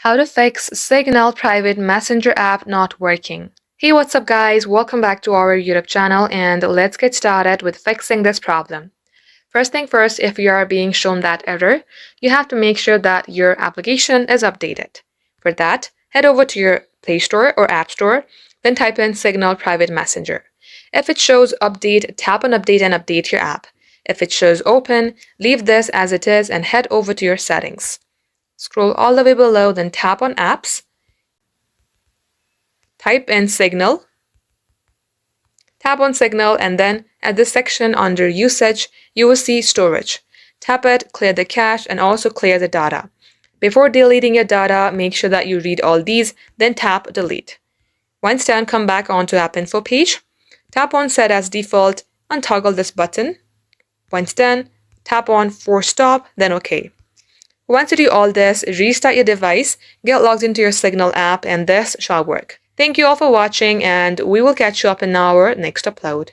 How to fix Signal private messenger app not working. Hey, what's up guys? Welcome back to our YouTube channel and let's get started with fixing this problem. First thing first, if you are being shown that error, you have to make sure that your application is updated. For that, head over to your Play Store or App Store, then type in Signal private messenger. If it shows update, tap on update and update your app. If it shows open, leave this as it is and head over to your settings. Scroll all the way below, then tap on Apps. Type in Signal. Tap on Signal and then at this section under Usage, you will see Storage. Tap it, clear the cache, and also clear the data. Before deleting your data, make sure that you read all these, then tap Delete. Once done, come back onto App Info page. Tap on Set as Default and toggle this button. Once done, tap on Force Stop, then OK. Once you do all this, restart your device, get logged into your Signal app, and this shall work. Thank you all for watching, and we will catch you up in our next upload.